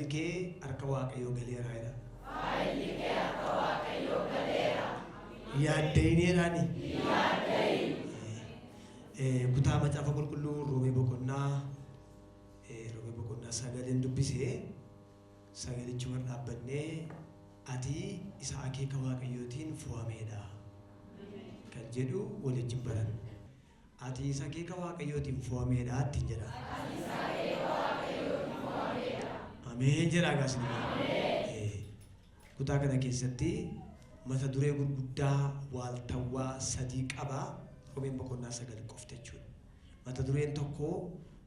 Faayilkee harka Waaqayyoo galeera jedha. Faayilkee harka Waaqayyoo galeera. Yaaddayneedhaani. Kutaa macaafa qulqulluu Roomee boqonnaa sagaleen dubbisee sagalichuma dhaabbannee ati isa akeeka Waaqayyootiin fo'ameedha kan jedhu waliin baran. Ati isa akeeka Waaqayyootiin fo'ameedha ittiin jedha. Ameen jedha gaasni. Kutaa kana keessatti mata duree gurguddaa waaltawwaa sadii qaba. Roomeen boqonnaa sagal qofti jechuudha. Mata dureen tokko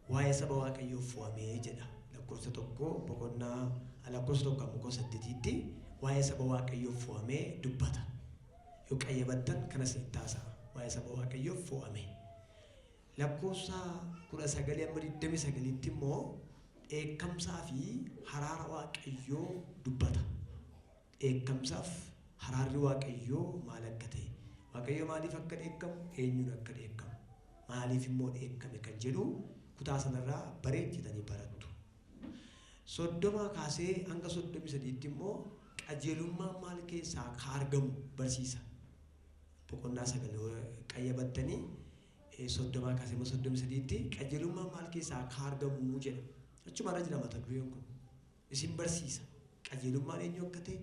waa'ee saba Waaqayyoo fo'amee jedha. Lakkoofsa tokko ammoo saddeetiitti waa'ee saba Waaqayyoo fo'amee dubbata. Yoo qayyabattan kanas ni taasisaa. Waa'ee saba Waaqayyoo fo'amee. Lakkoofsa 19:29 immoo dheekkamsaa fi haraara Waaqayyoo dubbata. Dheekkamsaaf haraarri Waaqayyoo maal akka ta'e, Waaqayyoo maaliif akka dheekkamu, eenyuun akka dheekkamu, maaliif immoo dheekkame kan jedhu kutaa sanarraa bareechitanii barattu. 30 kaasee hanga 33 immoo qajeelummaan maal keessaa akka argamu barsiisa. Boqonnaa sagal qayyabattanii 30 kaasee 33tti qajeelummaan maal keessaa akka argamu jedha. Achumarra jira mata dureen kun. Isin barsiisa. Qajeelummaan eenyu akka ta'e,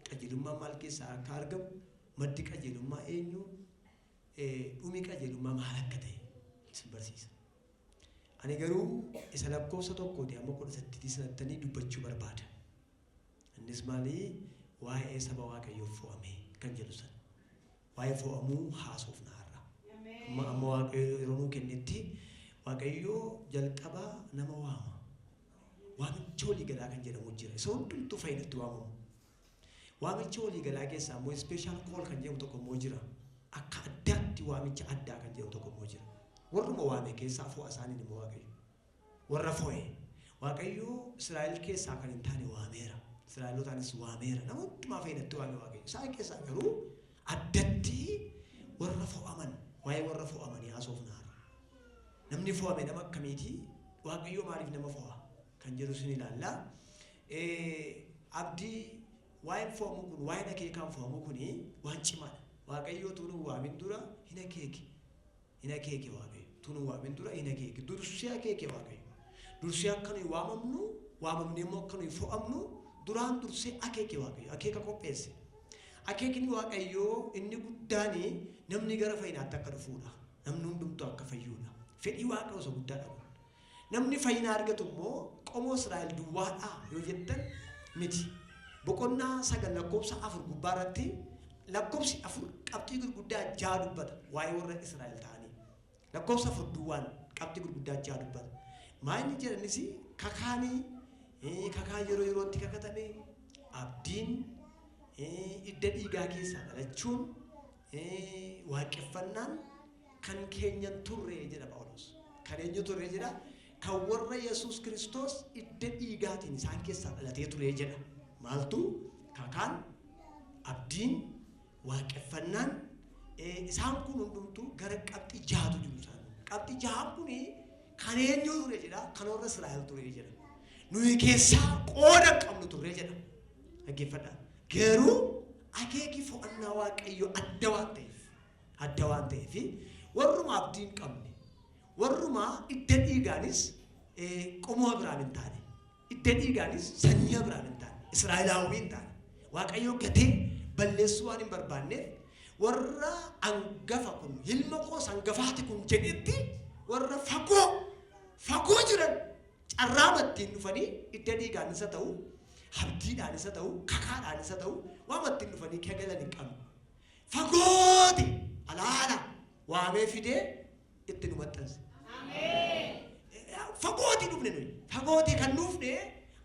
qajeelummaan maal keessaa akka argamu, maddi qajeelummaa eenyu, dhumi qajeelummaa maal akka ta'e isin barsiisa. Ani garuu isa lakkoofsa tokkooti amma 18 sanattanii dubbachuu barbaada. Innis maali? Waa'ee saba Waaqayyoo fo'amee kan jedhu sana. Waa'ee fo'amuu haasofna har'a. Amma Waaqayyoo yeroo nuu kennetti Waaqayyoo jalqaba nama waama. Waamicha waliigalaa kan jedhamu jira. Isa hundumtuu fayyadatti waamamu. Waamicha waliigalaa keessaa immoo special call kan jedhamu tokko immoo jira. Akka addaatti waamicha addaa kan jedhamu tokko immoo jira. Warruma waame keessaa fo'a isaanii immoo Waaqayyo. Warra fo'e. Waaqayyo Israa'el keessaa kan hin taane waameera. Israa'elotaanis waameera. Nama hundumaa fayyadatti waame Waaqayyo. Isaan keessaa garuu addatti warra fo'aman, waa'ee warra fo'amanii haasofna. Namni fo'ame nama akkamiiti? Waaqayyo maaliif nama fo'a? Kan jedhu sin ilaalla. Abdii waa'een fo'amu kun, waa'een akeekaan fo'amu kuni waan cimaadha. Waaqayyo tunu waamin dura hin akeeke. Hin akeeke Waaqayyo. Tunu waamin dura hin akeeke. Dursee akeeke Waaqayyo. Dursee akka nuyi waamamnee immoo akka nuyi fo'amnu duraan dursee akeeke Waaqayyo. Akeeka qopheesse. Akeekni Waaqayyo inni guddaan namni gara fayyinaatti akka dhufuudha. Namni hundumtuu akka fayyuudha. Fedhii Waaqayyoo isa guddaadha. Namni fayyina argatu immoo qomoo Israa'el duwwaadha yoo jettan miti. Boqonnaa sagal lakkoofsa 4 gubbaarratti lakkoofsi 4 qabxii gurguddaa 6 dubbata waa'ee warra Israa'el ta'anii. Lakkoofsa 4 duwwaan qabxii gurguddaa 6 dubbata. Maayini jedhanis kakaa yeroo yerootti kakatame, abdiin idda dhiigaa keessaa dhalachuun, waaqeffannaan kan keenyan turre jedha Phaawulos. Kan eenyu turre jedha? Kan warra Yesuus Kiristoos idda dhiigaatiin isaan keessaa dhalatee ture jedha. Maaltu? Kakaan, abdiin, waaqeffannaan isaan kun hundumtuu gara qabxii 6tu jiru isaan. Qabxii 6 kuni kan eenyu ture jedha? Kan warra Israa'el ture jedha. Nuyi keessaa qooda qabnu ture jedha. Dhaggeeffadhaa. Garuu akeeki fo'annaa Waaqayyoo adda waan ta'eef warruma abdiin qabne, warruma idda dhiigaanis qomoo Abrahaam hin taane, idda dhiigaanis sanyii Abrahaam hin taane, Israa'elaawwii hin taane, Waaqayyoo gatee balleessuu waan hin barbaanneef warra hangafa kun, ilma koos hangafaati kun jedhetti warra fagoo jiran carraamattiin dhufanii idda dhiigaanis haa ta'u, abdiidhaanis haa ta'u, kakaadhaanis haa ta'u, waamattiin dhufanii kagalan hin qabne. Fagooti alaala waamee fidee itti nu maxxanse. Fagooti dhufne nuyi. Fagooti kan dhufne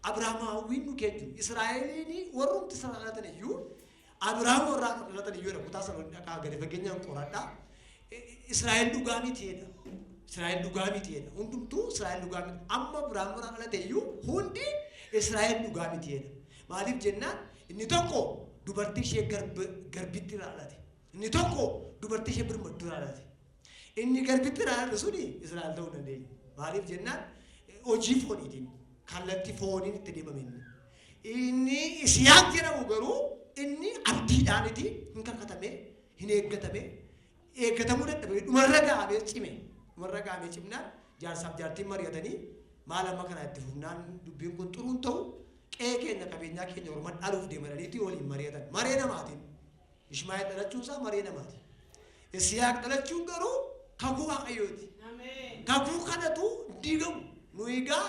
Abrahaamaawwiin nu keeju. Israa'eliin warrumti sana dhalatan iyyuu Abrahaam warraa dhalatan iyyuu kutaa sana dhaqaa gadi fageenyaan qoradhaa. Israa'el dhugaa mitiidha. Israa'el dhugaa mitiidha. Hundumtuu Israa'el dhugaa miti. Amma Abrahaam warraa dhalate iyyuu hundi Israa'el dhugaa mitiidha. Maaliif jennaan inni tokko dubartii ishee garbitti irraa dhalate. Inni tokko dubartii ishee birmaddu irraa dhalate. Inni garbitti irraa dhalate suni Israa'el ta'uu dandeenya. Maaliif jennaan hojii fooniitiin kallattii fooniin itti deemame inni Isiyaaq jedhamu garuu inni abdiidhaaniti hin kakatame hin eeggatame eeggatamuu dadhabe dhumarra gahamee cime dhumarra gahamee cimnaan jaarsaaf jaartiin mari'atanii maal amma kana itti fufnaan dubbiin kun xuruun ta'u qe'ee keenya qabeenyaa keenya orman dhaluuf deemananiiti waliin mari'atan maree namaatiin Ishmaa'eel dhalachuun isaa maree namaati Isiyaaq dhalachuun garuu kakuu Waaqayyooti kakuu kanatu diigamu nu egaa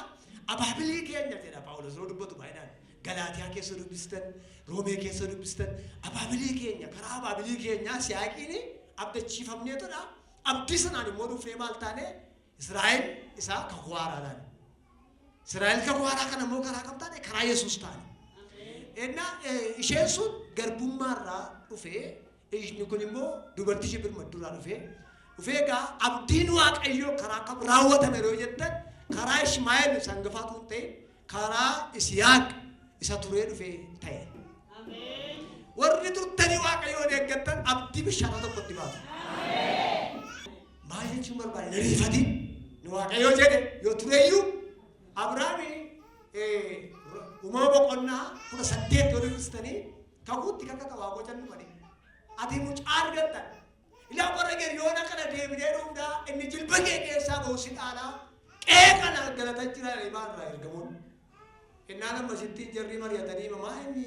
abaabilii keenya jedha Phaawulos yoo dubbatu baay'inaan Galaatiyaa keessa dubbistan Roomee keessa dubbistan abaabilii keenya karaa abaabilii keenyaa Isiyaaqiin abdachiifamneetudha abdii sanaan immoo dhufee maal taane Israa'el isaa kakuu haaraadhaan Israa'el kakuu haaraa kana immoo karaa kam taane karaa Yesuus taane ennaa isheen sun garbummaarraa dhufee ishni kun immoo dubartii ishee birmadduurraa dhufee egaa abdiin Waaqayyoo karaa kam raawwatame yoo jettan karaa Ishmaa'eel sangafaatu hin ta'in karaa Isiyaaq isa turee dhufee ta'e. Warri turtanii Waaqayyoon eeggattan abdii bishaata tokkotti baatu. Maal jechuun barbaade nariifati nu Waaqayyoo jedhe yoo tureeyyuu Abrahaami uumama boqonnaa 18 yoo dubbistanii kakuutti kakata waa gocan dhumanii ati mucaa argattan ilaa warra geriyoona kana deebinee dhufnaa inni jilba kee keessaa ba'u si dhaalaa qe'ee kana galatan jiranii maalirraa ergamuun innaan ammasitti jarri mari'atanii mamaa inni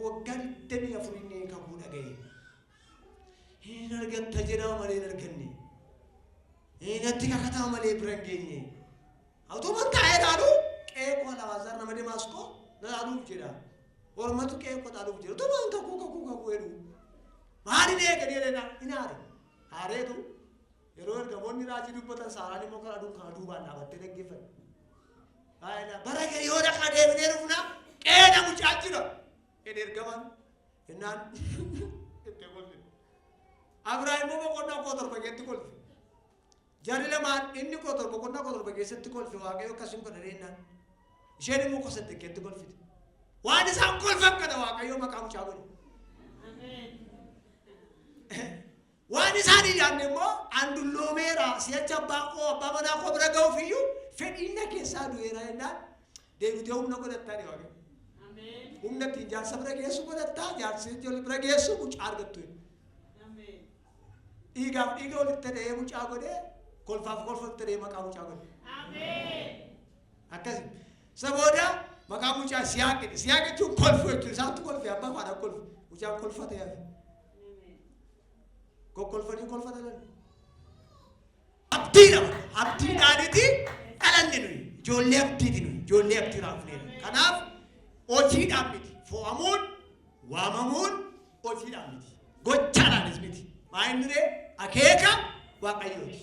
waggaa 24 inni kakuu dhaga'e hin argatta jedhama malee hin arganne natti kakataa malee bira hin geenye automan taa'ee dhaalu qe'ee koo lawaasar nama Demaasqoo dhaaluuf jedha ormatu qe'ee koo dhaaluuf jedha automan kakuu jedhu maaliin eeganii jedhena hin haare haareetu yeroo ergamoonni raajii dubbatan Saaraan immoo kana duubaan dhaabattee dhaggeeffate bara yoo dhaqaa deebinee dhufna qe'ee mucaa jira jedhe ergamaan innaan itti kolfe Abrahaam immoo boqonnaa 17 keessatti kolfe jarri lamaan inni boqonnaa 17 keessatti kolfe Waaqayyo akkasuma kana deennaan isheen immoo 8 keessatti kolfite waan isaan kolfan kana Waaqayyo maqaa mucaa godhe waan isaanii yaadne immoo andulloomeera si'achi abbaa manaa koo bira ga'uuf iyyuu fedhiinna keessaa du'eera jennaan deebitee humna godhattaa ni Waaqayyo humna ittiin jaarsa bira geessu godhattaa jaarsi ijoollee bira geessu mucaa argattu dhiigaaf dhiiga walitti ta'ee mucaa godhee kolfaaf kolfatti ta'ee maqaa mucaa godhe akkasi sabooda maqaa mucaa Isiyaaq jechuun kolfu jechuun isaantu kolfe abbaa faadha kolfu mucaan kolfate yaade kolfatan abdiidhaaniti dhalanne nuyi ijoollee abdiiti nuyi ijoollee abdii raafneera kanaaf hojiidhaan miti fo'amuun waamamuun hojiidhaan miti gochaadhaanis miti maayiniree akeeka Waaqayyooti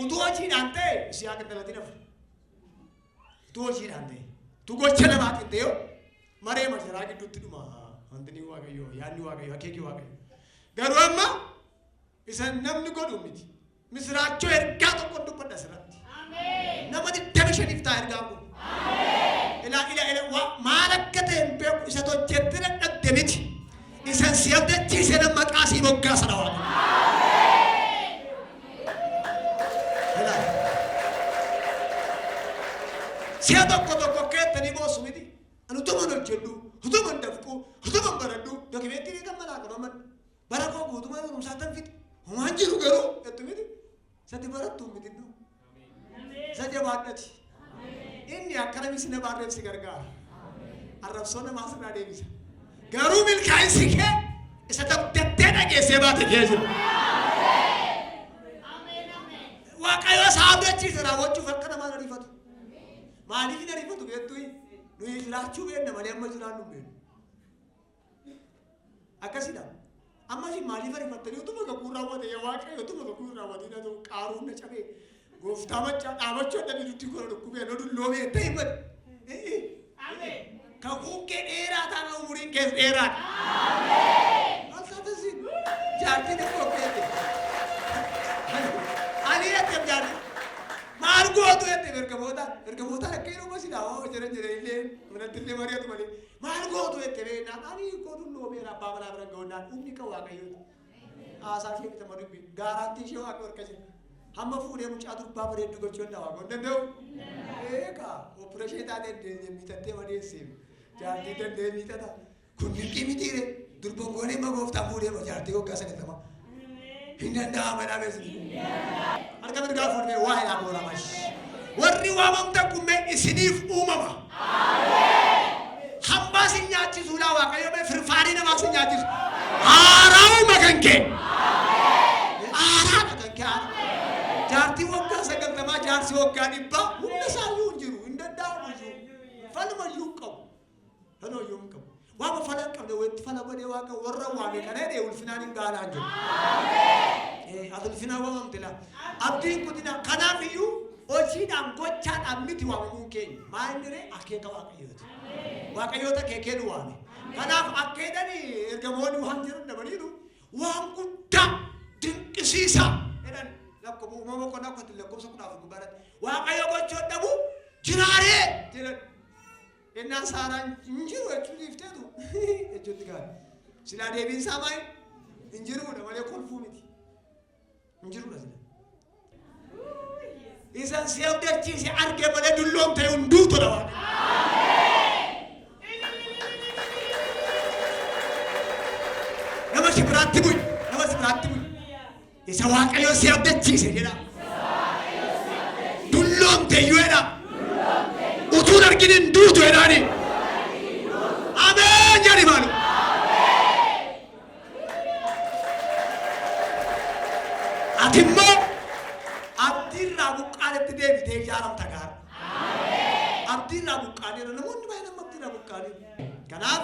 utuu hojiidhaan ta'e Isiyaaq dhalatiin hafu utuu hojiidhaan ta'e utuu gocha namaatiin ta'e maree masaraa gidduutti dhuma wanti Waaqayyoo yaadni Waaqayyoo akeeki Waaqayyoo garuu amma isa namni godhu miti misraachoo ergaa tokko dubbadha asirratti nama 25 ta'a ergaan kun maal akka ta'e hin beeku isa hojjettee dadhabde miti isan si abdachiise nama maqaa sii moggaasa dhawa si'a tokko keettanii boosu miti anu tuman hojjedhu utuman dafqu utuman baradhu dokumentii kan malaa qabaman bara koo guutumaa barumsaatan fiti homaan jiru garuu jettu miti sati barattuu miti nu isa jabaadhati inni akkanamis nama arrabsi gargaara arrabsoo namaa sirraa deebisa garuu milkaa'insi kee isa dabdattee dhageessee baate kee jira Waaqayyo isaa abdachiise raawwachuuf akka namaa ariifatu maaliif hin ariifatu beektu nuyi jiraachuu beenna malee amma jiraannu beennu akkasidha amma si maaliif ariifattanii utuma kakuu raawwate yaa Waaqayyo utuma kakuu raawwate na ta'u qaaruun na cabee gooftaa machaa dhaabachuu adda bidutti kora dhukkubee na dulloomee ta'e mati kakuu kee dheeraa taana umuriin kees dheeraadha alsaatasi jaartiin akkoo keete ani yette jaarti maal gootu yette ergamootaan akka yeroo masidhaa waa jiran illee manatti illee mari'atu malee maal gootu yette beeknaan ani koo dulloomee abbaa manaa bira ga'uudhaan humni kan Waaqayyooti haasaa ishee bitama dubbi gaaraantii ishee Waaqayyo harka jira hamma fuudhee mucaa durbaa bareeddu gochuu danda'a Waaqayyo danda'u eegaa opereeshinii taatee bitattee madeesseef Jaartii dandee miidhata. Kun dinqii mitiire durbongoonii magooftaa fuudhee jaartii waggaa 90. Hin danda'ama dhaabesni. Harka mirgaa fuudhee waa yaa booramash. Warri waamamtan kummee isiniif uumama. Hambaa si nyaachisu laa waaqayyo mee firfaarii namaa si nyaachisu. Haaraa'u makankee. Haaraadha kankee. Jaartii waggaa 90 jaarsi waggaa 100 humna isaayyuu hin jiru hin danda'amu iyyuu. Falma iyyuu qabu. Falma iyyuu qabu. Waama falan qabne wanti fala godhee waaqa warra waame kana jedhee ulfinaan hin gaalaan jiru. Ati ulfinaan waamamte laa. Abdiin kutina kanaaf iyyuu hojiidhaan gochaadhaan miti waamamuun keenya. Maal inni akeeka waaqayyooti. Waaqayyoota akeekee nu waame. Kanaaf akkeedanii ergamoonni waan jiran dabaliiru waan guddaa dinqisiisaa jedhan lakkoofsa uumama qonnaa akkatti lakkoofsa 10 gubbaarratti waaqayyo gochuu dhabu jiraaree jedhan. Innaan saaraan hin jiru jechuun ifteetu jechuutti gaari. Silaa deebiin isaa maal hin jiruudha malee kolfuu miti. Hin jiruudha sila. Isan si abdachiise argee malee dulloom ta'e hunduutu dha waan. Nama si biraatti bu'i. Nama si biraatti bu'i. Isa waaqayyo si abdachiise jedha. Dulloom ta'eyyuu jedha. Utuun arginin duutu jedhaani. Ameen jedhi maalu. Ati immoo abdiirraa buqqaanetti deebitee ijaaramta gaara. Abdiirraa buqqaaneera namoonni baay'een abdiirraa buqqaaneera. Kanaaf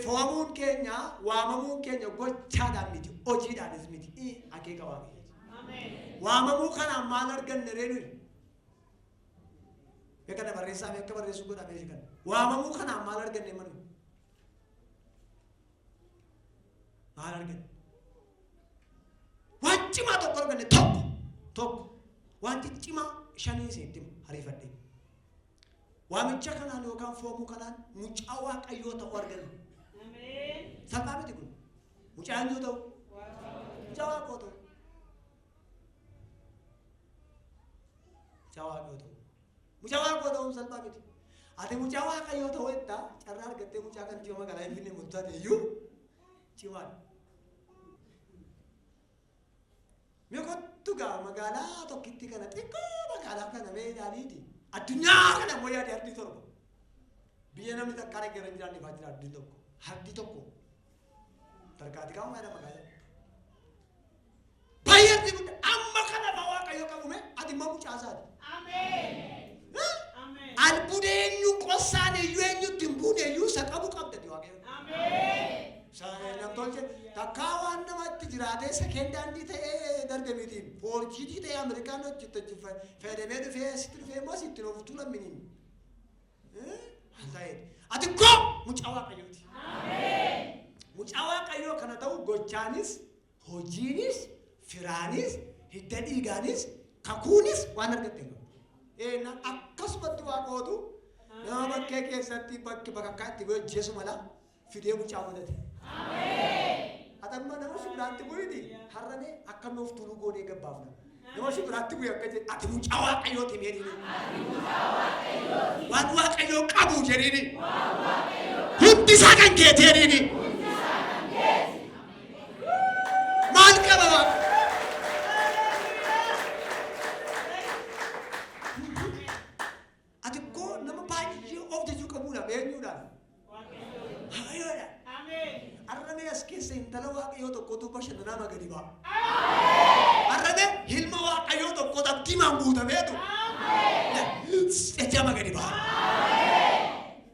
foo'amuun keenya waamamuun keenya gochaadhaan miti hojiidhaanis miti akeeka waaqayyooti. Waamamuu kanaan maal arganne reenuyi. Beekana barreessaa beeka barreessuu godhaa beeku kana. Waamamuu kanaan maal arganne manu? Maal arganne? Waan cimaa tokko arganne tokko. Wanti cimaa shanii seetti hariifadhe. Waamicha kanaan yookaan foomuu kanaan mucaa waaqayyoo ta'uu arganne. Salphaa miti kun. Mucaa eenyuu ta'u? Mucaa waaqoo ta'u. Mucaa waaqoo ta'u. Mucaa waaqoo ta'uun salphaa miti. Ati mucaa waaqayyoo ta'uu jettaa carraa argattee mucaa kan jiru magaalaa Finfinnee murtaate iyyuu cimaadha. Meeqottu gaa magaalaa tokkitti kana xiqqoo magaalaa kana meedaaniiti. Addunyaa kana immoo yaade hardi torba. Biyya namni takka argee hin jiraanne fa'aa jira hardi tokko. Hardi tokko. Tarkaati qabu maayidha magaalaa. Baay'ee hardi guddaa amma kana waaqayyoo qabume ati immoo mucaa isaati. Albuuda eenyu qossaan eenyu eenyutti hin buune eenyu isa qabu qabdati waaqayyo. Namtolche takkaa waan namatti jiraatee sekendaandii ta'ee darbe mitiin foorjiitii ta'ee Ameerikaan hojjettachi fayyadamee dhufee sitti dhufee immoo sitti ooftuu lamminiin. Ati koo mucaa waaqayyooti. Mucaa waaqayyoo kana ta'u gochaanis hojiinis firaanis hidda dhiigaanis kakuunis waan argatte hin qabu. Akkasumatti waaqootu nama bakkee keessatti bakki bakakkaatti hojjeesu mala fidee mucaa godhate. Atamma nama shibiraatti bu'iti har'ame akka nuuf tuluu goonee gabbaafna. Nama shibiraatti bu'e akka jedhe ati mucaa waaqayyooti meedhiini. Waan waaqayyoo qabu jedhiini. Hundi isaa kan keeti jedhiini. Maal qaba waaqa? Intala waaqayyoo tokkotu bashannanaa magadi ba'a. Arrabe hilma waaqayyoo tokko abdiimaan guutameetu ejja magadi ba'a.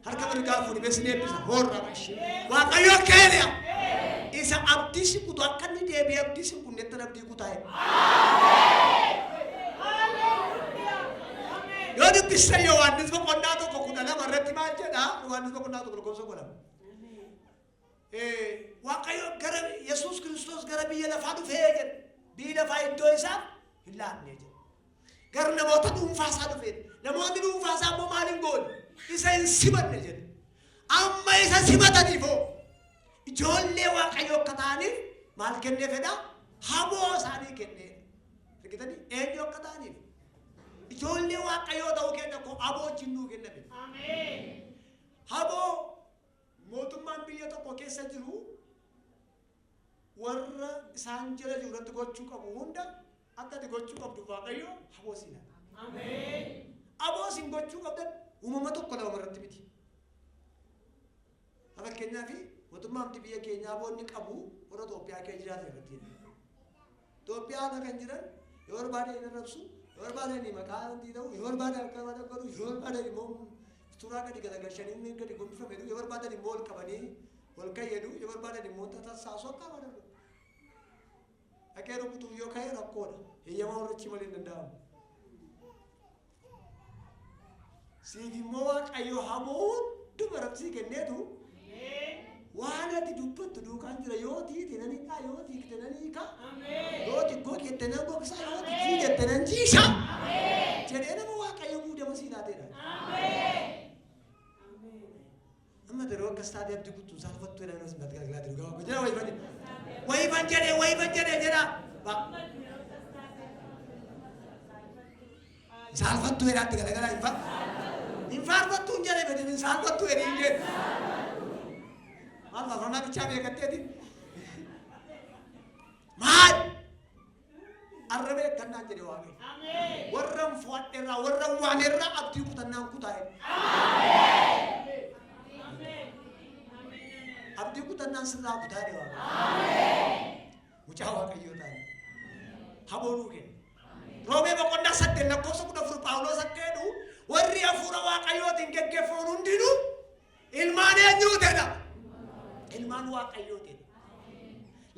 Harka mirgaa fuudhee si deebisa horra bashee. Waaqayyoo keenya isa abdii si kutu akka inni deebi'ee abdii si kunnetti abdii kutaa'e. Yoo dubbisa Yohaannis boqonnaa tokko 12 irratti maal jedha? Yohaannis boqonnaa tokko lakkoofsa 12. Waaqayyo gara Yesuus Kiristoos gara biyya lafaa dhufee jedhe. Biyya lafaa iddoo isaa hin laanne jedhe. Gara namoota dhuunfaa isaa dhufee. Namoonni dhuunfaa isaa immoo maal hin goone? Isa hin simanne jedhe. Amma isa simataniifoo ijoollee waaqayyoo akka ta'aniif maal kennee fedha? Haboo isaanii kennee. Argitanii eenyu akka ta'aniif ijoollee waaqayyoo ta'uu keenya koo haboo jinnuu kenname. Haboo mootummaan biyya tokko keessa jiru warra isaan jala jiru irratti gochuu qabu hunda akka itti gochuu qabdu Waaqayyo haboo siin laata. Ameen. Haboo siin gochuu qabdan uumama tokko lama irratti miti. Fakkeenyaaf mootummaan biyya keenyaa haboonni qabu warra Itoophiyaa keessa jiraatan irratti. Itoophiyaa kan jiran yoo barbaade hin arrabsu, yoo barbaade ni maqaa wanti ta'u, yoo barbaade akka mana godhu, yoo barbaade immoo suuraa gadi garagalchanii gadi gombifame, yoo barbaade immoo ol qabanii ol kayyadu, yoo barbaade immoo tasaasoo akka mana godhu. Akka rukutu yoo ka'e rakkoodha. Eeyyamaa warrichi malee hin danda'amu. Siif immoo Waaqayyo haboo hunduma rabsii kenneetu waan ati dubbattu duukaan jira yoo tiite nani dha yoo tiite nani ka yoo tikkoo kette nan gogsa yoo tikii kette nan jiisha jedhee nama Waaqayyo muudama sii laateedha. Amma daroo akka istaadii abdii kuttuu saalfattuu jedhan as mbatti galgalaa jiru gaafa jira wayifan jedhee jedha saalfattuu jedhaatti galgalaa hin faarfattuu hin jedhee bedee hin saalfattuu jedhee hin jedhe maal faarfannaa bichaa beekatteeti maal arrabee kannaan jedhe Waaqayyo warran fo'adheerraa warran waaneerraa abdii kutannaan kutaa'e abdii kutannaan sirraa kutaa'e Waaqayyo mucaa Waaqayyoo ta'e haboonuu kenna Roomee boqonnaa 8 lakkoofsa 14 Phaawulos akka jedhu warri hafuura Waaqayyootiin geggeeffaman hundinuu ilmaan eenyuutedha. Ilmaan Waaqayyootedha.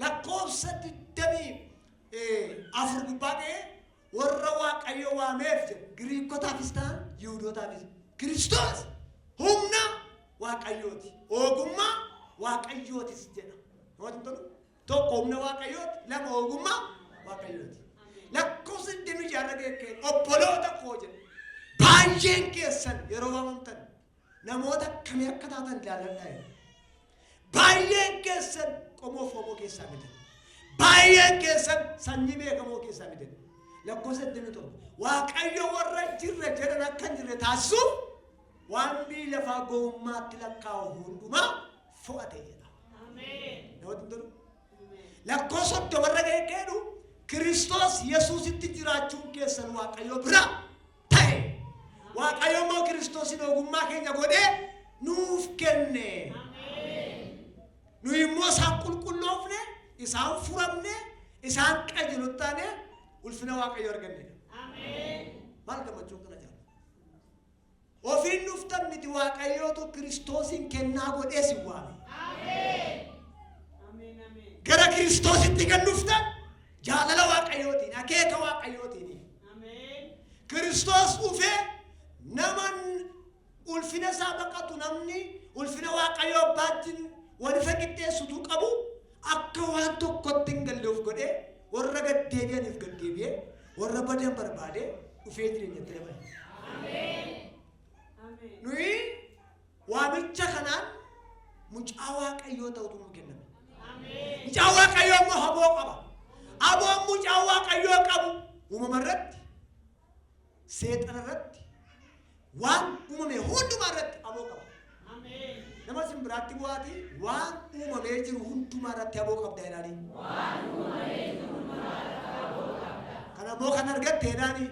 Lakkoofsa 24 gubbaa ta'e warra Waaqayyo waameef jedhu Giriikotaafis ta'an Yihuudootaafis Kiristoos humna Waaqayyooti. Ogummaa Waaqayyootis jedha. Tokko humna Waaqayyooti, lama ogummaa Waaqayyooti. Lakkoofsa 26 geekkee obboloota koo jedhu baay'een keessan yeroo waamamtan namoota akkamii akka taatan ilaaladhaa. Baay'een keessan qomoo fomoo keessaa miti. Baay'een keessan sanyii beekamoo keessaa miti. Lakkoofsa 27 Waaqayyo warra jirre jedhan akka hin jirre taasisuuf waan biyya lafaa gowwummaatti lakkaa'u hundumaa fo'ate jedha. Ameen. Lakkoofsa 30 geekkeedhu Kiristoos Yesuusitti jiraachuun keessan Waaqayyo bira ta'e. Waaqayyo immoo Kiristoosin ogummaa keenya godhee nuuf kenne. Nuyi immoo isaan qulqulloofne, isaan furamne, isaan qajeelu taane ulfina Waaqayyo arganne. Maal gammachuu kana jira? Ofiin dhuftan miti Waaqayyootu Kiristoosin kennaa godhee si waame. Gara Kiristoositti kan dhuftan jaalala Waaqayyootiin, akeeka Waaqayyootiin. Kiristoos dhufee naman ulfina isaa baqatu namni ulfina Waaqayyoo abbaatiin walifa qixxeessutu qabu akka waan tokkotti hin galleef godhee warra gaddeebi'aniif gaddeebi'ee warra badan barbaadee dhufee jireenyatti dabale. Nuyi waamicha kanaan mucaa Waaqayyoo ta'utu nu kenname. Mucaa Waaqayyoo immoo haboo qaba. Aboon mucaa Waaqayyoo qabu uumama irratti, seexana irratti, waan uumame hundumaa irratti aboo qaba. Nama simbiraatti bu'aati waan uumamee jiru hundumaa irratti aboo qabda jedhaani. Waan uumamee jiru hundumaa irratti aboo qabda. Kana immoo kan argatte jedhaani.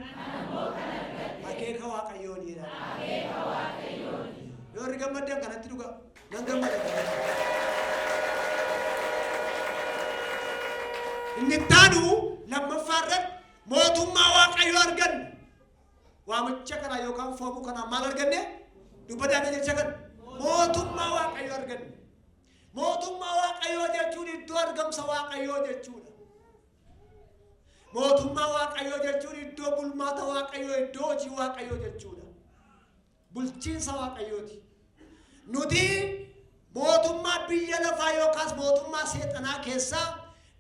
Akeeka Waaqayyoon jedhaani. Akeeka Waaqayyoon. Yoo irri gammaddan kanatti dhuga. Nan gammada. Inni taanu lammaffaa irratti mootummaa Waaqayyoo arganne. Waamicha kana yookaan foomuu kana maal arganne? Dubbadaan jecha kan mootummaa Waaqayyoo arganne. Mootummaa Waaqayyoo jechuun iddoo argamsa Waaqayyoo jechuudha. Mootummaa Waaqayyoo jechuun iddoo bulmaata Waaqayyoo, iddoo hojii Waaqayyoo jechuudha. Bulchiinsa Waaqayyooti. Nuti mootummaa biyya lafaa yookaas mootummaa seexanaa keessaa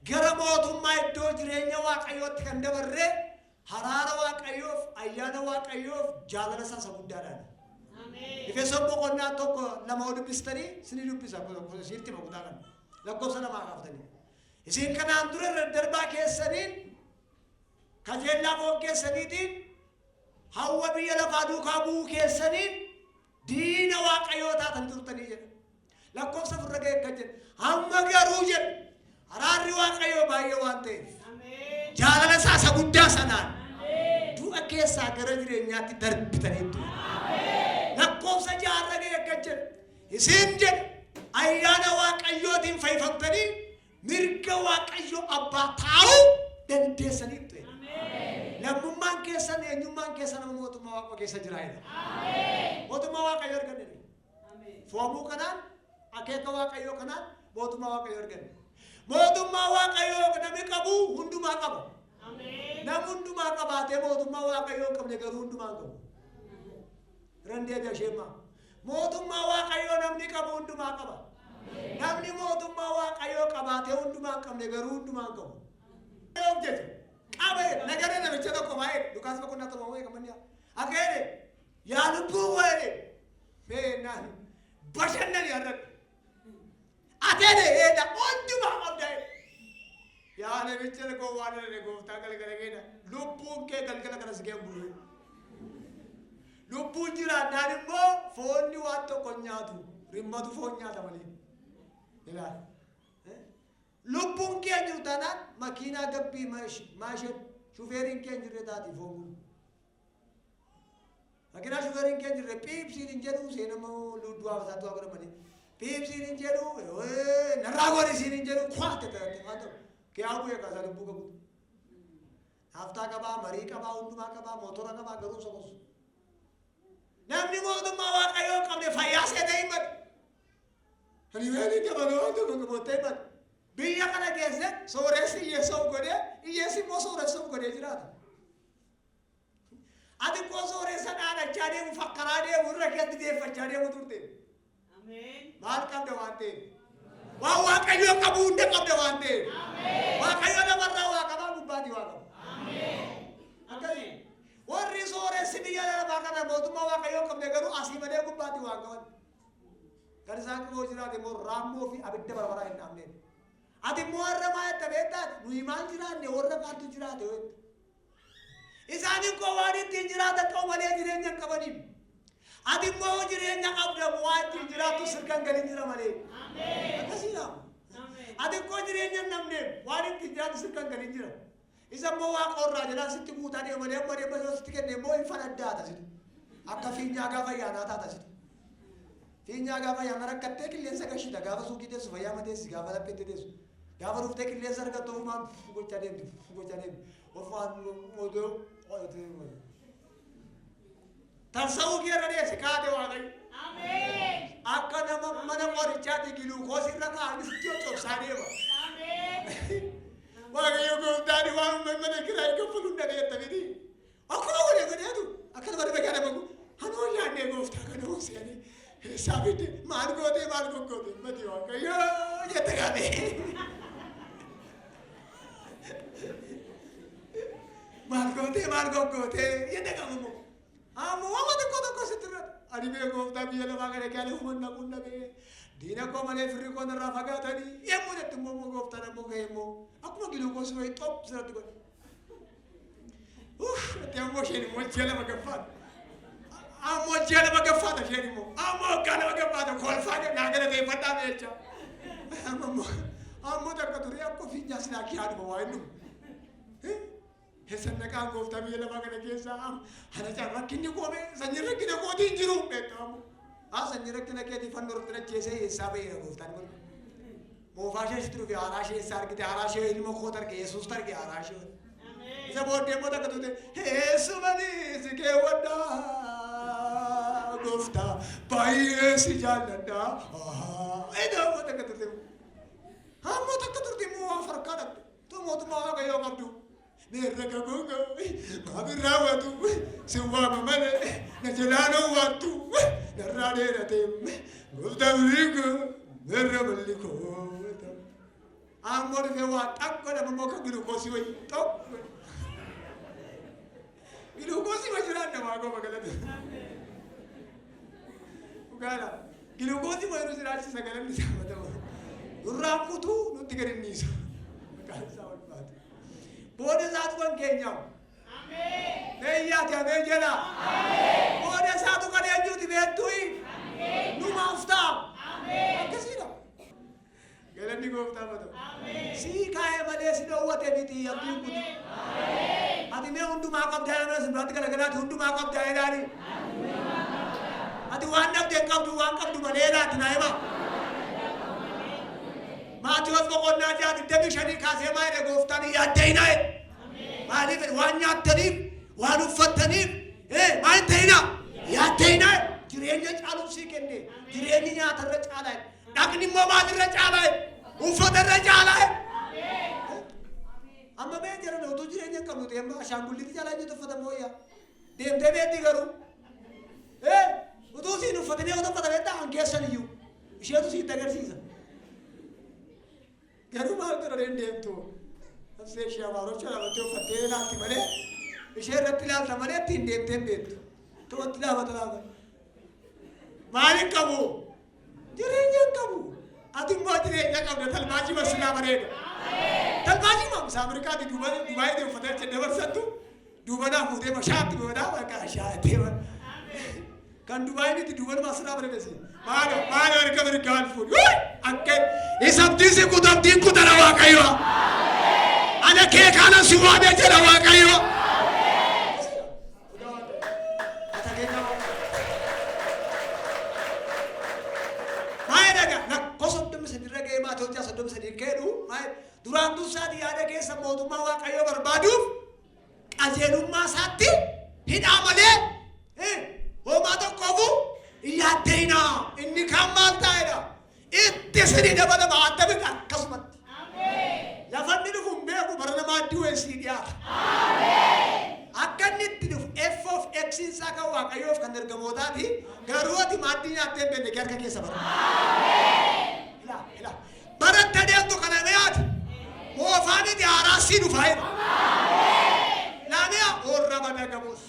gara mootummaa iddoo jireenya Waaqayyootti kan dabarree haraara Waaqayyoof, ayyaana Waaqayyoof, jaalala isaa guddaadhaan. Efesoon boqonnaa tokko lama dubbistanii isinii dubbisa isinitti makutaa kan lakkoofsa lamaa kaaftanii. Isin kanaan dura darbaa keessaniin kajeellaa foon keessaniitiin hawwa biyya lafaa duukaa bu'uu keessaniin diina waaqayyoo taatan turtanii jedha. Lakkoofsa furra ga'e akka jedhe amma garuu jedhe araarri waaqayyoo baay'ee waan ta'eef jaalala isaa guddaa sanaan du'a keessaa gara jireenyaatti darbitaniitu. Lakkoofsa jaarra ga'e akka jedhe isin jedhe ayyaana waaqayyootiin fayyifamtanii mirga waaqayyoo abbaa taa'uu dandeessaniitu. Lammummaan keessan eenyummaan keessan nama mootummaa waaqa keessa jiraayedha. Mootummaa waaqayyoo arganne. Foomuu kanaan akeeka waaqayyoo kanaan mootummaa waaqayyoo arganne. Mootummaa waaqayyoo namni qabu hundumaa qaba. Nam hundumaa qabaatee mootummaa waaqayyoo hin qabne garuu hundumaa hin qabu. Randee jasheemmaa. Mootummaa waaqayyoo namni qabu hundumaa qaba. Namni mootummaa waaqayyoo qabaatee hundumaa hin qabne garuu hundumaa hin qabu. Abe nagare na bichara ko mai Lukas ba kunna to mo e kamanya agere ya lubu wale be na bashan na ya rat atene e da ondu ma abdai ya ne bichara ko wale ne go ta gal gal ge na lubu ke gal gal kana sge bulu lubu jira dani mo fonni watto konyatu rimmatu fonya ta mali ila Lubbuun keenya utaanaan makiinaa gabbii maashin shufeeriin keenya jirre taati fooguu. Makiinaa shufeeriin keenya jirre piipsiin hin jedhu seenamoo ludduwaa fasaatu waa godhamanii. Piipsiin hin jedhu narraa godhisiin hin jedhu kwaate ta'e haa ta'u. Kiyyaa bu'ee kaasaa lubbuu qabu. Haftaa qabaa, marii qabaa, hundumaa qabaa, mootora qabaa garuu soqosu. Namni mootummaa waaqayyoo qabne fayyaa seetee hin badu. Ani weelii qabanoo waan tokko qabootee hin badu. Biyya kana keessatti sooressi hiyyeessuuf godhee hiyyeessi immoo sooressuuf godhee jiraata. Ati koo sooressa dhaadachaa deemu fakkaraa deemu irra keetti deeffachaa deemu turte. Maal qabda waan ta'eef? Waan waaqayyoo qabu hunda qabda waan ta'eef. Waaqayyoo namarraa waa qabaa gubbaatti waa qabu. Akkasii warri sooressi biyya lafaa kana mootummaa waaqayyoo qabne garuu asii malee gubbaatti waa qaban. Kan isaan qaboo jiraate immoo raammoo fi abidda barbaraa hin dhaabneen. Ati moorra maayetta beektaati nuyi maal jiraanne warra kaantu jiraate wayita. Isaanin koo waan ittiin jiraatan ta'u malee jireenya hin qabaniif. Ati immoo jireenya qabda waa ittiin jiraattu sirkan galin jira malee. Akkasiidha. Ati koo jireenya hin namneef waan ittiin jiraattu sirkan galin jira. Isa immoo waaqa orraa jedhaa sitti guutaa deemanii amma deemanii sitti kenne immoo hin fadaddaata sitti. Akka fiinyaa gaafa yaanaa taata sitti. Fiinyaa gaafa yaanaa rakkattee qilleensa gashita gaafa suuqii teessu fayyaa mateessi gaafa lapheetti teessu. Gaafa dhuftee qilleensa argattu ofumaan gochaa deemti. Ofumaan modoo qoyotee deemti. Tarsa'uu keerra deessi kaate waaqayyo. Akka nama mana qorichaatti giluukoos irra kaa'anii sitti cobsaa deema. Waaqayyo gooftaan waan mana kiraa kaffalu hin dhabeetta miti. Akkuma godheetu akka nama dhibe kana bagu hanoo yaadnee gooftaa kana hoosanii saafitti maal gootee mati waaqayyo jette gaafee. Maal gootee yedda qabamu. Amma waan tokko sitirra. Ani bee gooftaa biyya lafaa kana kaalee uummanna qunda bee. Diina koo malee firri koo narraa fagaatanii yemmuu jetti immoo gooftaan ammoo ga'e immoo akkuma giluukoos wayii xop sirratti godhe. Itti ammoo isheen immoo ji'a lama gaffaata. Ammoo ji'a lama gaffaata isheen immoo. Ammoo waggaa lama gaffaata kolfaa naa galateeffadhaa jecha. Ammoo takka turee akkuma fiinyaa silaa kiyaaduma waa inni. Sannakaan gooftaa biyya lafaa kana keessaa hana caan rakkinni koome sanyii rakkina kootiin jiru beekamu. Sanyii rakkina keetii fannoo irratti nacheessee eessaa ba'eera gooftaan kun. Moofaa ishee sitti dhufe haaraa ishee eessaa argite haaraa ishee ilma koo targe Yesuus targe haaraa ishee. Isa booddee immoo takka turte eessumani si keewwadhaa gooftaa baay'ee si jaalladhaa. Edaa immoo takka turte ammoo takka turte immoo waa farkaa dhabde. Tu mootummaa waaqayyoo qabdu. Neraka gongo, mabiraawatu, siwama male, najalano watu, narade ratem, guldaurigo, nerabaliko. Amor fe wa takko na mamoka glukosi wa tok. Glukosi wa jirana mago magalatu. Ugala, glukosi wa irusirachi sagalan ni samata. Urrakutu nuti garin niso. Magalasa wa bat. Boda satu kan kenyam. Amin. Neyya tiada jela. Amin. Boda satu kan yang juti beektui numaaf ta'a. Akkasiidha. Galanni gooftaa haa ta'u. Sii kaa'ee malee si dhoowwate miti abdiin kun. Ati mee hundumaa qabdaa yoo ta'u biratti garagaraatti hundumaa qabdaa jedhaani. Ati waan dhabdee qabdu waan qabdu malee laatti naa hima. Maatiiwwan boqonnaa ja'a 25 kaasee maa jedhe gooftaan yaaddee hin haye. Maaliif waan nyaattaniif waan uffattaniif maa hin ta'ina yaaddee hin haye. Jireenya caaluuf sii kenne jireenyi nyaatarra caalaa dhaqni immoo maatirra caalaa uffatarra caalaa. Amma bee jiran utuu jireenya hin qabnu ta'e ashaangullitti jalaa inni uffata mooyyaa deemtee beetti garuu utuu siin uffatanii yoo uffatanii ta'an keessan iyyuu isheetu siitti agarsiisa. Garuu maal godhanii deemtu asee ishee abaarocha dhaabbattee uffattee ilaalti malee ishee irratti ilaalta malee ittiin deemtee beektu tuwatti dhaabata dhaabata. Maaliin qabu jireenya hin qabu. Ati immoo jireenya qabda talmaajii masinaa bareeda. Talmaajii maamsa Ameerikaatti Dubaayii uffatee achi dabarsattu duubanaa fuutee mashaatti goodaa bakka shaatee kan Dubaayii miti duubana masinaa bareedasi. Maalo erga Ameerikaan fuudhu akka isabdiisi kutabdiin kutana Waaqayyo. Ana kee kana si waamee jedha Waaqayyo. Duraan dursaati yaada keessa mootummaa Waaqayyoo barbaaduuf qajeelummaa isaatti hidhaa malee homaa tokkoofu yaaddeena inni kan maal ta'edha itti sirrii dabalama addamitti akkasumatti lafanni dhufu hin beeku bara namaa du'eessii dhiyaata akka inni itti dhufu F of X isaa kan Waaqayyoof kan ergamootaati garuu ati maaddii nyaattee hin beekne harka keessa bara baratta deemtu kana meeyaati Moofani di arasi nu fae. Lamia orra bana gabus.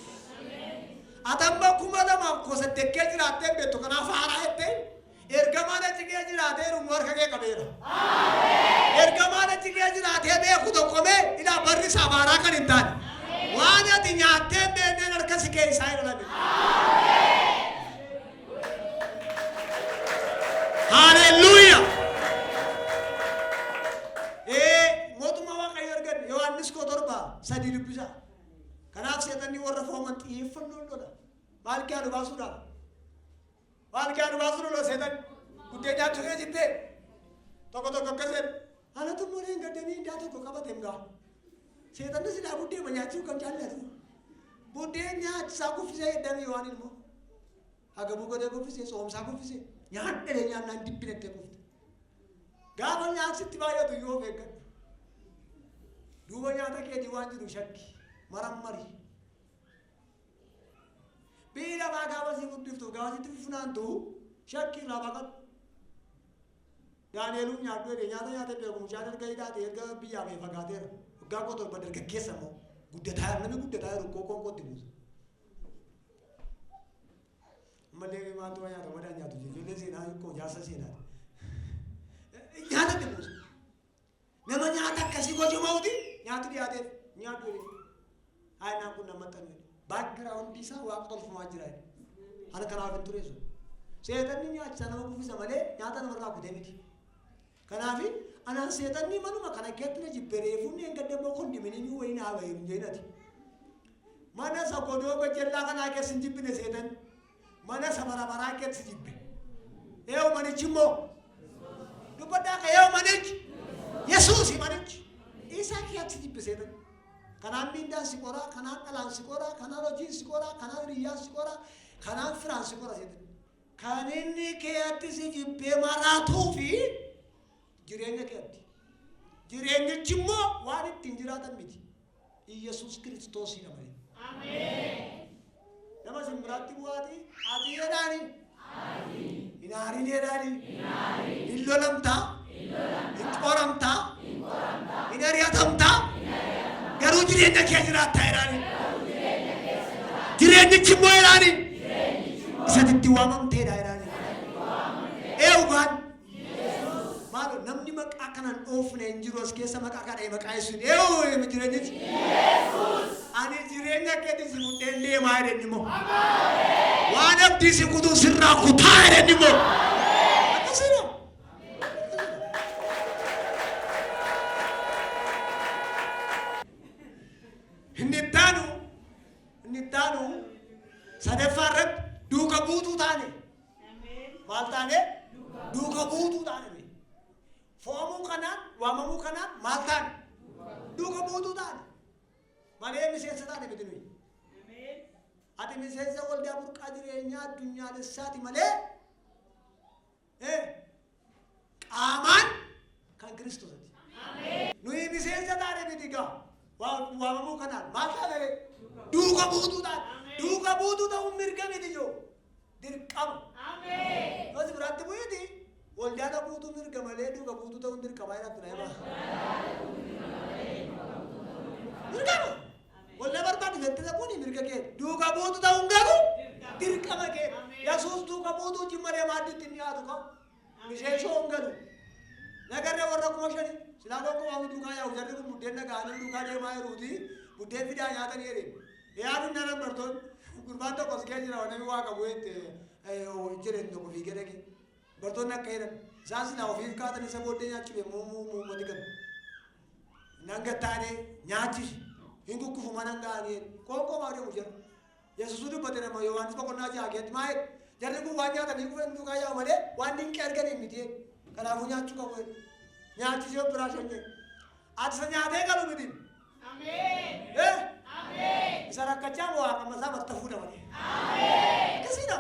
Atamba kumada ma kosa tekke jirate beto kana fara hette. Ergamana chige jirate rumor kage kabera. Ergamana chige jirate be khudo kome ila barri sabara kan intan. Wana di nyate be ne narka sike isai labi. Hallelujah. Sadi dubbisa. Kanaaf seetanii warra fooman xiyyeeffannoo lola. Maal kiyaan baasuudha? Maal kiyaan baasuudha seetan? Guddee nyaatu kee jittee? Tokko akkaseen. Anatu mooleen gaddanii indaa tokko qabateem gaa. Seetanni silaa buddee ma nyaachuu kan jaallatu. Buddee nyaachisaa kuffisee eddamee waan ilmoo. Hagabuu godhee kuffisee soomsaa kuffisee. Nyaadhee nyaannaan dibbinettee kuffite. Gaafa nyaachitti baay'atu yoo beekan. Duuba nyaata keetii waan jiru shakki marammari. Biila maa gaafa si guddiftu gaafa sitti funaantu shakki irraa baqatu. Daaneeluun nyaaddu jedhee nyaata nyaatee beeku mucaan erga hidhaate erga biyyaa ba'ee fagaateera. Waggaa koo torba dargaggeessa immoo guddataa namni guddataa jiru qoqqoon kootti buusa. Ammallee maaltu waa nyaata wadaan nyaatu ijoollee seenaa koo jaarsa seenaati. Nyaata buusa. Nama nyaata akkasii gochuu mauti nyaatu dhiyaateef nyaatu jedhe. Haayinaan kun nama xanuu baakgiraawundi isaa waaqa tolfamaa jira. Haala kanaaf hin tureessu. Seetanni nyaachisa nama kuffisa malee nyaata namarraa kutee miti. Kanaaf anaan seetanni manuma kana keetti na jibberee fuunni hin gaddeemoo kondiminii wayii naa bahee hin jeenati. Mana sakodoo gojjellaa kanaa keessa hin jibbine seetanni. Mana sabarabaraa keessa jibbe. Eewu manichi immoo. Dubbaddaa ka eewu manichi. Yesuus manichi. Isa keessa jibbe seetanni. Kanaan miindaan si qoraa, kanaan dhalaan si qoraa, kanaan hojiin si qoraa, kanaan riyyaan si qoraa, kanaan firaan si qoraa seetanni. Kan inni keetti si jibbee maraatuu fi jireenya keetti. Jireenyichi immoo waan ittiin jiraatan miti. Yesuus Kiristoos hidhamani. Ameen. Nama simbiraatti bu'aati ati jedhaani. Hin aarin jedhaani. Hin lolamtaa. Hin qoramtaa. Hin ari'atamtaa. Garuu jireenya kee jiraattaa jedhaani. Jireenyichi immoo jedhaani. Isatti waamamteedha jedhaani. Eewwan. Maalo namni maqaa kanaan oofne hin jiru as keessa maqaa kadhee maqaa Yesuus. Eewwan jireenyichi. Yesuus. Ani jireenya keetti si mudheen deemaa jedhani immoo. Waan abdii kutuu sirraa kutaa jedhani moo akkasuma inni taanu sadaffaarratti duuka buutuu taane maal taane duuka buutuu taane foomuu kanaan waamamuu kanaan maal taane duuka buutuu taane malee miseensa taane miti nuyi ati miseensa waldaa burqaa jireenyaa addunyaalessaati malee qaamaan kan Kiristoosati nuyi miseensa taane miti gaa waamamuu kanaan maal taane duuka buutuu taane duuka buutuu ta'uun mirga miti joo dirqama yooti biraatti bu'eeti waldaadha buutuu mirga malee duuka buutuu ta'uun dirqamaa jedhamtu na himaa dirqama waldaa barbaadu fettisa kuni mirga kee duuka buutuu ta'uun galu dirqama kee Yesuus duuka buutuu jimmaree maaddiitti inni haatu qabu miseeshoo hin galu nagarree warra kuma shani silaa tokko waan duukaa yaa'u jarri kun buddeen dhaga'anii duukaa deemaa jiruuti buddeen fidaa nyaatanii jedhee yaadu nanan bartoon gurbaan tokko as kee jira wanami waa qabu jedhen tokko fiigee dhaqe bartoonni akka jedhan isaan silaa ofiif kaatan isa booddee nyaachuu muumati gadu nan gattaane nyaachisi hin kukkufu manan ga'anii qoonqoo maa deemu jira Yesuusuu dubbate nama Yohaannis boqonnaa ja'a keetti maa jedhe jarri kun waan nyaatanii kufeen duukaa yaa'u malee waan dinqii arganii miti kanaafuu nyaachuu qabu nyaachisee of biraa shanyee ati isa nyaatee galu miti isa rakkachaa waaqama isaa mattafuu dabale akkasiidha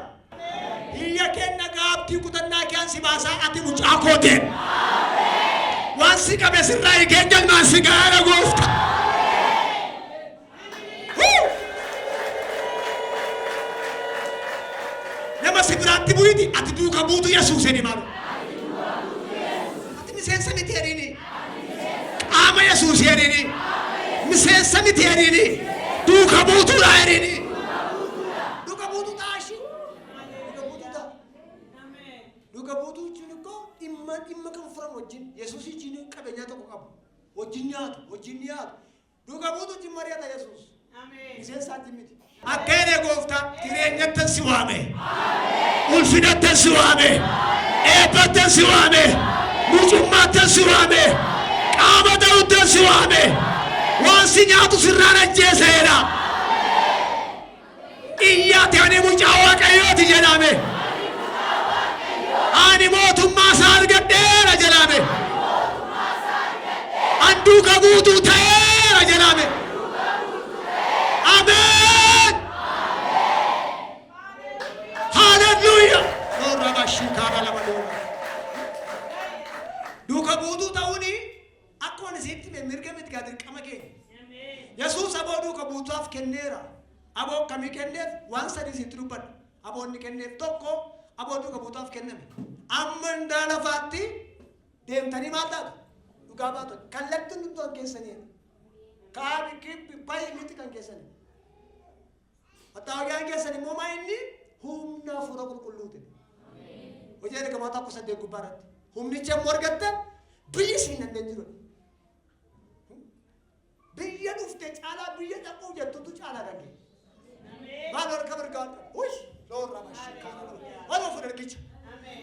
hiyya kenna gaabbii kutannaa kiyaan si baasaa ati mucaa kooteen waan si qabe sirraa hiikeen jalmaan si gaara goofta nama si biraatti bu'iti ati duuka buutu Yesuus jedhi maalu ati miseensa miti jedhini qaama Yesuus jedhini miseensa miti jedhini duuka buutuudha jedhini duuka buutuu taashi duuka buutuu jechuun ikkoo dhimma kan furan wajjin Yesuus wajjin qabeenyaa tokko qabu wajjin nyaatu duuka buutuu wajjin mari'ata Yesuus miseensaatti miti akka jedhee gooftaa jireenyattan si waame ulfinattan si waame eebbattan si waame mucummaattan si waame qaama ta'uttan si waame waan si nyaatu sirraan ajjeeseedha iyyaati ani mucaa waaqayyooti jedhame ani mootummaa isaa argadheera jedhame an duuka buutuu ta'eera jedhame amen hallelujah Lord abashikara lamadona duuka buutuu ta'uuni akkuma isitti mirga miti gaadir qama keenya Yesuus aboo duuka buutuuf kenneera aboo kamii kenneef waan sadii sitti dubbadha aboonni kenneef tokko aboo duuka buutuuf kenname amma indaa lafaatti deemtanii maal taatu dhugaa baatu kallattiin nutti keessanii kaabi kibbi bayi miti kan keessanii Atawagaan keessan immoo maa inni humna hafuura qulqulluuti. Hojii ergamaa tokko saddeet gubbaarratti humnicha immoo argattan biyyi siin dandeen jiru. Biyya dhufte caalaa biyya dhaquu jettutu caalaa dhaqee. Maal harka mirgaadha? Ush loorra mashikaara. Waloo fuudhan argicha.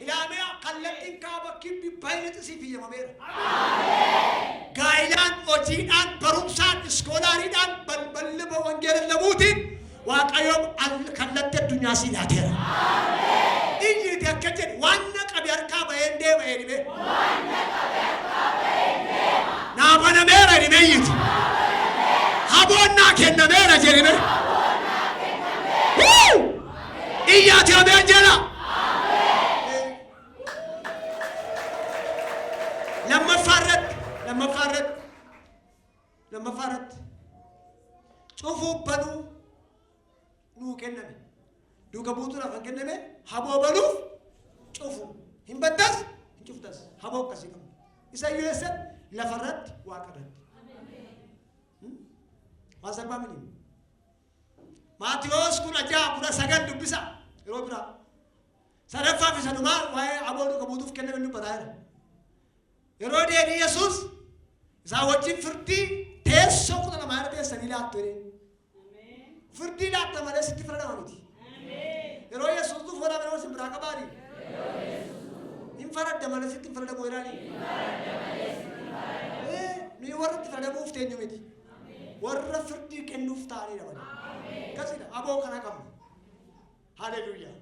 Ilaamee kallattiin kaaba kibbi baay'inatti siif hiyyamameera. Gaa'ilaan hojiidhaan barumsaan iskoolaariidhaan balballi wangeela lamuutiin waaqayyoon kallattii addunyaa si laateera. Iyyiti akka jedhe waan qabe harkaa baheen deema jedhime. Naa banameera jedhime iyyiti. Haboon naa kennameera jedhime. Iyyaati ameen jedha. Lammaffaarratti cufuu banuu nuu kenname duuka buutuudhaaf kan kenname haboo banuuf cufu hin baddas hin cuftas haboo akkasii qabu isa yuusan lafarratti waaqarratti waan salphaa miti Maatiyos 16:19 dubbisa yeroo biraa sadaffaa fi sadumaa waa'ee haboo duuka buutuuf kenname dubbataa jira yeroo deebii Yesuus isaa wajjin firdii teessoo kudha lamaa irra teessanii laattu jedhee firdii laatta malee sitti fira nama miti Yeroo Yesuus dhufu waraabee nama simbiraa qabaani. Hin faradda malee sitti hin faradamuu jedhani. Nuyi warra itti faradamuuf teenyu miti. Warra firdii kennuuf ta'anii dha. Kasidha aboo kana qabna. Haleluuyaa.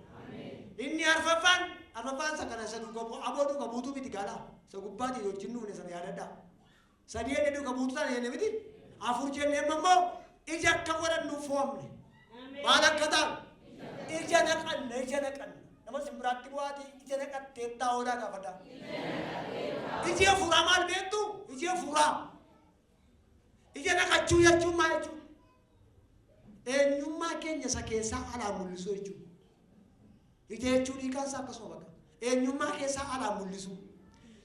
Inni arfaffaan sakana isa duuba aboo duuba buutuu miti gaala. Isa gubbaatti wajjin nuune sana yaadadha. Sadii jedhee duuba buutuu sana jenne miti. Afur jennee immoo ija akka godhannuuf fo'amne. Maal akka ta'u? Ija naqanna. Nama simbiraatti bu'aati ija naqattee taa'uudhaa gaafadha. Iji afuuraa maal beektu? Iji afuuraa. Ija naqachuu jechuun maal jechuudha? Eenyummaa keenya isa keessaa alaa mul'isu jechuudha. Ija jechuun hiikaan isaa akkasuma bakka. Eenyummaa keessaa alaa mul'isu.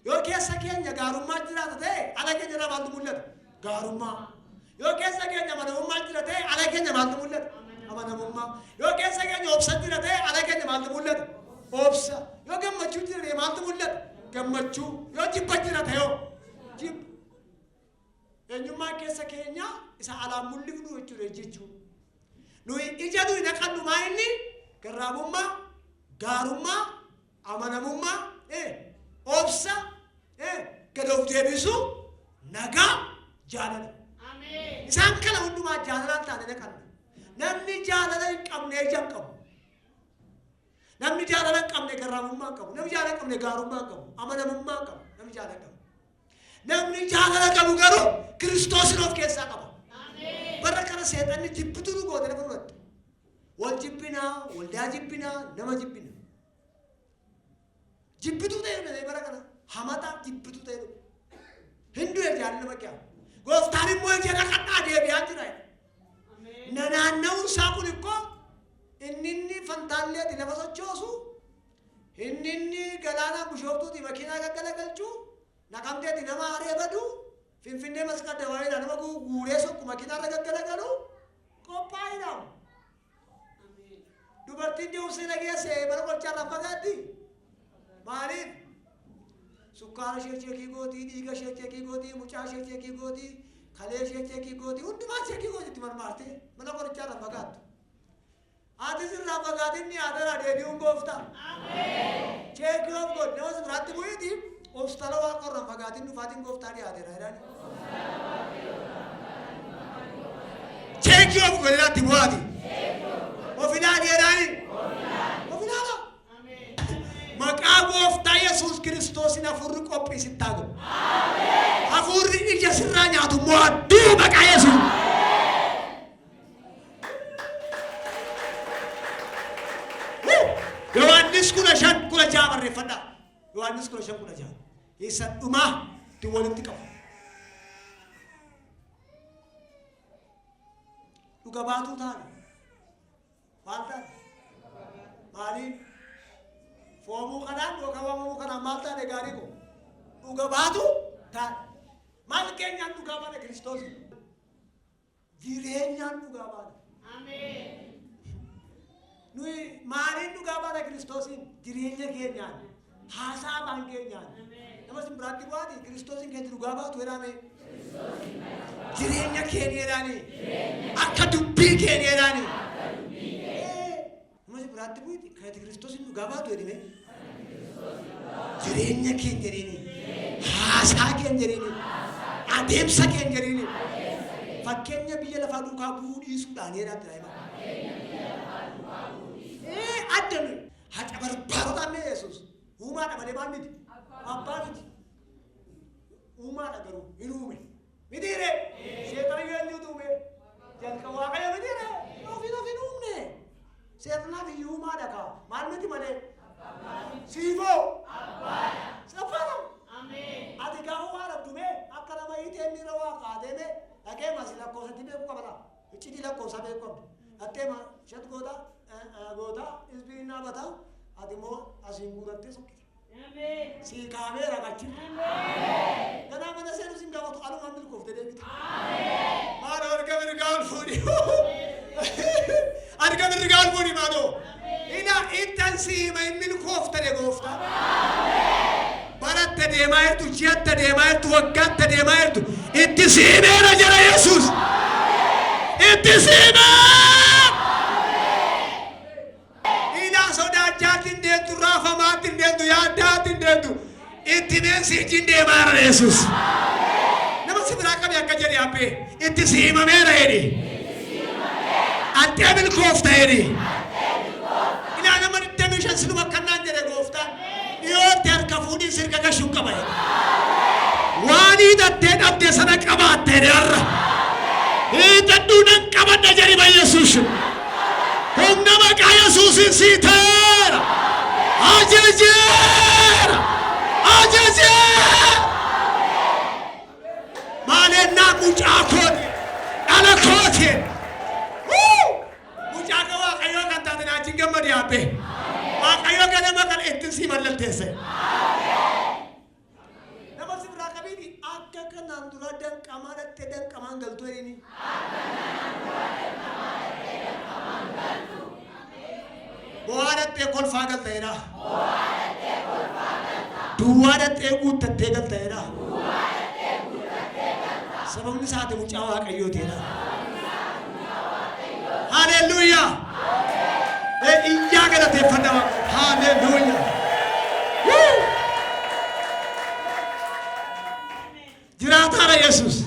Yoo keessa keenya gaarummaa jiraata ta'e ala keenya irraa maaltu mul'ata? Gaarummaa. Yoo keessa keenya amanamummaa jira ta'e ala keenya maaltu mul'ata? Amanamummaa. Yoo keessa keenya obsa jira ta'e ala keenya maaltu mul'ata? Obsa. Yoo gammachuu jira ta'e maaltu mul'ata? Gammachuu. Yoo jibba jira ta'e jibba. Eenyummaa keessa keenya isa alaan mul'ifnu jechuudha. Nuyi ija nuyi naqannu maa inni garraamummaa, gaarummaa, amanamummaa, obsa, gad of deebisuu, nagaa, jaalala. Isaan kana hundumaa jaalalaan taane naqanna. Namni jaalala hin qabne ija hin qabu. Namni jaalala hin qabne garraamummaa hin qabu. Namni jaalala hin qabne gaarummaa hin qabu. Amanamummaa hin qabu. Namni jaalala qabu. Namni jaalala qabu garuu Kiristoosin of keessaa qaba. Barra kana seexanni jibbitu nu goote lafa fudhatte. Wal jibbinaa, waldaa jibbinaa, nama jibbina. Jibbitu ta'e bara kana hamataa jibbitu ta'e. Hinduu jaalala bakka. Gooftaan immoo ija naqadhaa deebi'aa jira. Naanna'uun isaa kun ikkoo inni fantaalleetti lafa sochoosu, inni galaanaa bishooftuuti makiinaa gaggalagalchuu, naqamteetti nama haree badu, finfinnee masqadda waa'eedha nama guuree sokku makiinaa irra gaggalagalu qophaa'idha. Dubartiin deemsee dhageesse bara qolchaa lafa gaaddi. Maaliif? Sukkaara ishee cheekii gootii, dhiiga ishee cheekii gootii, mucaa ishee cheekii gootii, kalee ishee cheekii gootii, hundumaa cheekii gootii itti marmaarte mana qorichaa irraa fagaattu. Ati sirraa fagaatinni aadaa deebi'uun goofta. Cheekii of godhe nama biraatti bu'iiti obstala waaqa irraa fagaatin dhufaatiin gooftaa dhiyaateera jedhani. Cheekii of godhe irratti bu'aati. Of ilaali jedhani. Maqaa gooftaa Yesuus Kiristoosin hafuurri qophiisitti haa godhu. Hafuurri ija sirraa nyaatu mo'adduu maqaa Yesuus. Yohaannis 15:16 barreeffadhaa. Yohaannis 15:16. Isa dhumaa itti walitti qabu. Dhuga baatuu taane. Maal taane? Maaliif? Foomuu kanaan yookaan waamamuu kanaan maal taane gaarii koo? Dhuga baatuu taane. Maal keenyaan dhugaa baana Kiristoos? Jireenyaan dhugaa baana. Nuyi maaliin dhugaa baana Kiristoosin? Jireenya keenyaan. Haasaan keenyaan. Nama simbiraatti bu'aati Kiristoosin keenya dhugaa baatu jedhame. Jireenya keenya jedhani. Akka dubbii keenya jedhani. Nama simbiraatti bu'aati kan Kiristoosin dhugaa baatu jedhame. Jireenya keenya jedhani. Haasaa keenya jedhani. Adeemsa keenya jedhani. Fakkeenya biyya lafaa duukaa bu'uu dhiisuudhaan jedhamti daa'ima. Addan haca barbaadotaan mee Yesuus uumaadha malee maal miti abbaa miti uumaadha garuu hin uume mitiire seexana eenyutu uume jalqaba waaqayyo mitiire ofiin of hin uumne seexanaaf iyyuu uumaadha kaa maal miti malee siifoo abbaadha ati gaafa waa dhabdume akka nama hiitee miira waa kaateeme dhaqee masi lakkoofsatti beeku qabata iccitii lakkoofsa beeku qabdu atteema shat goota isbiinaa bataa ati moo asiin guurattee sokkite. Si kaameera gachi. Ganaa mana seenu sin gaafatu alumaan milkoofte deebite. Maadoo arga mirgaan fuudhi. Arga mirgaan fuudhi maadoo. Ina ittan siima hin milkoofte de goofta. Baratte deemaa jirtu, ji'atte deemaa jirtu, waggaatti deemaa jirtu. Itti siimeera jira Yesuus. Itti siimeera. Yesuus. Nama si biraa qabi akka jedhe abbee itti si himameera jedhi. Addee milkoofta jedhi. Ilaa nama 25 sinuma akkanaan jedhe gooftaan. Dhiyootti harka fuudhii sirga gashuu qaba jedhe. Waan hidhattee dhabde sana qabaatte jedhe har'a. Hidhadhuudhaan qabadha jedhi ba Yesuus. Humna maqaa Yesuusin sii ta'eera. Ajajeera. Ajajeera. Maalennaa mucaa kooti. Dhala kooti. Mucaa ka Waaqayyoo kan taate naachiin gammadi yaabbee. Waaqayyoo ganama kan ittiin sii mallatteesse. Nama si biraa qabiiti akka kanaan dura danqamaa dhattee danqamaan galtuu jedhini. Bu'aa dhattee kolfaa galteedha. Duwwaa dhattee guuttattee galteedha. Sababni isaati mucaa Waaqayyootiidha. Haleluuyaa. Iyyaa galateeffadha. Haleluuyaa. Jiraataadha Yesuus.